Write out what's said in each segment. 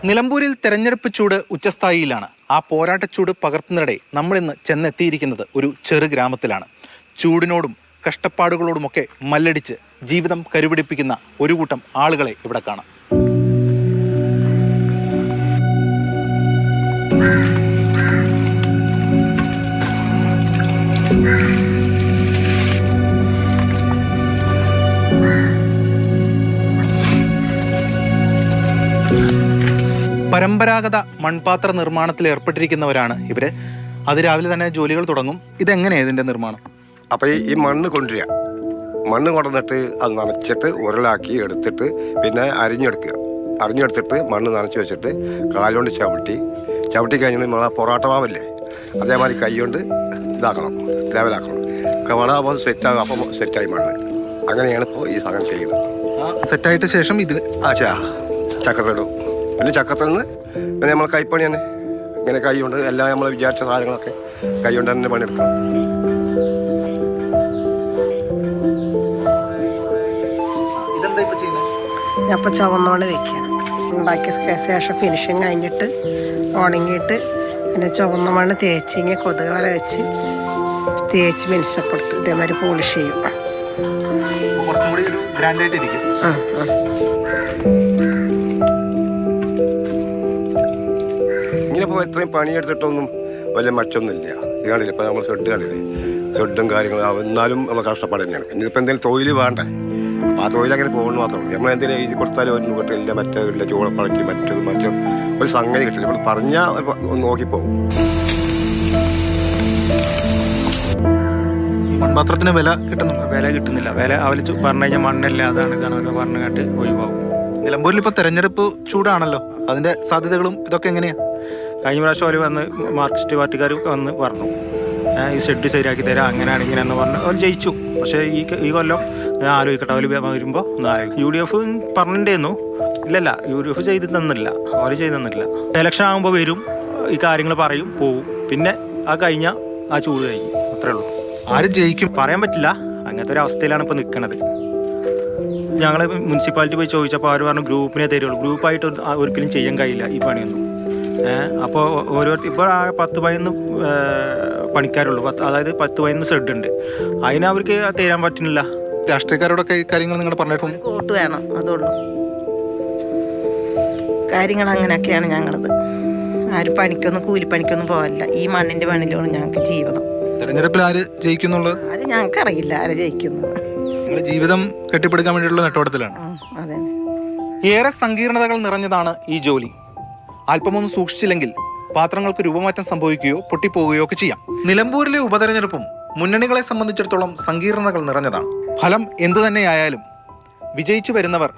നിലമ്പൂരിൽ തെരഞ്ഞെടുപ്പ് ചൂട് ഉച്ചസ്ഥായിയിലാണ്. ആ പോരാട്ടച്ചൂട് പകർത്തുന്നതിനിടെ നമ്മളിന്ന് ചെന്നെത്തിയിരിക്കുന്നത് ഒരു ചെറു ഗ്രാമത്തിലാണ്. ചൂടിനോടും കഷ്ടപ്പാടുകളോടുമൊക്കെ മല്ലടിച്ച് ജീവിതം കരുപിടിപ്പിക്കുന്ന ഒരു കൂട്ടം ആളുകളെ ഇവിടെ കാണാം. പരമ്പരാഗത മൺപാത്ര നിർമ്മാണത്തിൽ ഏർപ്പെട്ടിരിക്കുന്നവരാണ് ഇവര്. അതിരാവിലെ തന്നെ ജോലികൾ തുടങ്ങും. ഇതെങ്ങനെയാണ് ഇതിന്റെ നിർമ്മാണം? അപ്പോൾ ഈ മണ്ണ് കൊണ്ടുവരിക, മണ്ണ് കൊണ്ടുവന്നിട്ട് അത് നനച്ചിട്ട് ഉരുളാക്കി എടുത്തിട്ട് പിന്നെ അരിഞ്ഞെടുത്തിട്ട് മണ്ണ് നനച്ച് വെച്ചിട്ട് കാലുകൊണ്ട് ചവിട്ടി കഴിഞ്ഞിട്ട് നമ്മളെ പൊറോട്ട മാവില്ലേ അതേമാതിരി കൈ കൊണ്ട് ഇതാക്കണം, ലെവലാക്കണം. കവടാകുമ്പോൾ സെറ്റാകും. അപ്പം സെറ്റായി മണ്ണ്. അങ്ങനെയാണ് ഇപ്പോൾ ഈ സാധനം ചെയ്യുന്നത്. സെറ്റായിട്ട് ശേഷം ഇതിൽ ചക്കത്തിടും. പിന്നെ ചക്കത്തിൽ നിന്ന് പിന്നെ നമ്മൾ കൈപ്പണി തന്നെ ഇങ്ങനെ കൈ കൊണ്ട് എല്ലാം നമ്മൾ വിചാരിച്ച സാധനങ്ങളൊക്കെ കൈ കൊണ്ട് തന്നെ പണിയെടുക്കണം. ഞാൻ ഇപ്പോൾ ചുവന്നോള് വെക്കുകയാണ്. ഉണ്ടാക്കിയ ശേഷം ഫിനിഷിങ് കഴിഞ്ഞിട്ട് ഉണങ്ങിയിട്ട് പിന്നെ ചുവന്ന മണ്ണ് തേച്ചിങ്ങി കൊതുക് വല വെച്ച് തേച്ച് മിനുസപ്പെടുത്ത് ഇതേമാതിരി പോളിഷ് ചെയ്യും. ഇങ്ങനെ ഇപ്പോൾ എത്രയും പണിയെടുത്തിട്ടൊന്നും വലിയ മറ്റൊന്നുമില്ല. ഇത് കണ്ടില്ല, ഇപ്പോൾ നമ്മൾ ഷെഡ് കണ്ടില്ലേ, ഷെഡും കാര്യങ്ങളും. എന്നാലും നമ്മൾ കഷ്ടപ്പാട് തന്നെയാണ്. ഇനിയിപ്പോൾ എന്തെങ്കിലും തൊഴിൽ വേണ്ടേ, അപ്പോൾ ആ തൊഴിലങ്ങനെ പോകുന്നു മാത്രമേ. നമ്മൾ എന്തെങ്കിലും എഴുതി കൊടുത്താലും ഒന്നും കിട്ടില്ല, മറ്റില്ല ചോളപ്പഴക്കി മറ്റൊരു ഒരു സംഗതി കിട്ടില്ല. നമ്മൾ പറഞ്ഞാൽ ഒന്ന് നോക്കിപ്പോകും. മൺപാത്രത്തിന് വില കിട്ടുന്നില്ല. വില അവർ പറഞ്ഞു കഴിഞ്ഞാൽ മണ്ണല്ല, അതാണ് ഇതാണെന്നൊക്കെ പറഞ്ഞു കേട്ട് ഒഴിവാകും. നിലമ്പൂരിൽ ഇപ്പോൾ തെരഞ്ഞെടുപ്പ് ചൂടാണല്ലോ, അതിന്റെ സാധ്യതകളും ഇതൊക്കെ എങ്ങനെയാണ്? കഴിഞ്ഞ പ്രാവശ്യം അവർ വന്ന് മാർക്സിസ്റ്റ് പാർട്ടിക്കാർ വന്ന് പറഞ്ഞു ഈ ഷെഡ് ശരിയാക്കി തരാം, അങ്ങനെയാണ് ഇങ്ങനെയാണെന്ന് പറഞ്ഞു. അവർ ജയിച്ചു. പക്ഷേ ഈ കൊല്ലം ഞാൻ ആലോചിക്കട്ടെ, അവർ വരുമ്പോൾ ഒന്ന് ആലോചിക്കും. UDF പറഞ്ഞിട്ടുണ്ടായിരുന്നു. ഇല്ലല്ല, UDF ചെയ്ത് തന്നില്ല, അവർ ചെയ്ത് തന്നില്ല. ഇലക്ഷൻ ആകുമ്പോൾ വരും, ഈ കാര്യങ്ങൾ പറയും, പോവും. പിന്നെ ആ കഴിഞ്ഞ ആ ചൂട് കഴിഞ്ഞു, അത്രേ ഉള്ളൂ. ആരും ജയിക്കും പറയാൻ പറ്റില്ല. അങ്ങനത്തെ ഒരു അവസ്ഥയിലാണ് ഇപ്പോൾ നിൽക്കുന്നത്. ഞങ്ങൾ മുനിസിപ്പാലിറ്റി പോയി ചോദിച്ചപ്പോൾ അവർ പറഞ്ഞു ഗ്രൂപ്പിനെ തരുള്ളൂ, ഗ്രൂപ്പായിട്ട് ഒരിക്കലും ചെയ്യാൻ കഴിയില്ല ഈ പണിയൊന്നും. അപ്പോൾ ഓരോരുത്തർ ഇപ്പോൾ 10-11 പണിക്കാരുള്ളൂ. അതായത് 10-11 ഷെഡ് ഉണ്ട്. അതിന് അവർക്ക് തരാൻ പറ്റുന്നില്ല. രാഷ്ട്രീയക്കാരോടൊക്കെ ഈ കാര്യങ്ങൾ നിങ്ങൾ പറഞ്ഞിട്ടുണ്ട്? വോട്ട് വേണം, അതുള്ളൂ. കാര്യങ്ങൾ അങ്ങനെയൊക്കെയാണ് ഞങ്ങളത്. ആരും പണിക്കൊന്നും കൂലിപ്പണിക്കൊന്നും പോകാനില്ല. ഈ മണ്ണിൻ്റെ പണിയിലാണ് ഞങ്ങൾക്ക് ജീവിതം. തെരഞ്ഞെടുപ്പിൽ ആര് ജയിക്കുന്നുള്ളത് ആര് ഞങ്ങൾക്കറിയില്ല, ആര് ജയിക്കുന്നത്. നിങ്ങളുടെ ജീവിതം കെട്ടിപ്പടുക്കാൻ വേണ്ടിയിട്ടുള്ള നെട്ടോട്ടത്തിലാണ്. അതെ. ഏറെ സങ്കീർണതകൾ നിറഞ്ഞതാണ് ഈ ജോലി. അല്പമൊന്നും സൂക്ഷിച്ചില്ലെങ്കിൽ പാത്രങ്ങൾക്ക് രൂപമാറ്റം സംഭവിക്കുകയോ പൊട്ടിപ്പോവുകയോ ഒക്കെ ചെയ്യാം. നിലമ്പൂരിലെ ഉപതെരഞ്ഞെടുപ്പും മുന്നണികളെ സംബന്ധിച്ചിടത്തോളം സങ്കീർണതകൾ നിറഞ്ഞതാണ്. ഫലം എന്തു തന്നെയായാലും വിജയിച്ചു വരുന്നവർ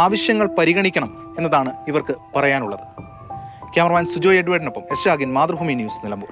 ആവശ്യങ്ങൾ പരിഗണിക്കണം എന്നതാണ് ഇവർക്ക് പറയാനുള്ളത്. ക്യാമറമാൻ സുജോ എഡ്വേർഡിനൊപ്പം എസ് ഷാഗിൻ, മാതൃഭൂമി ന്യൂസ്, നിലമ്പൂർ.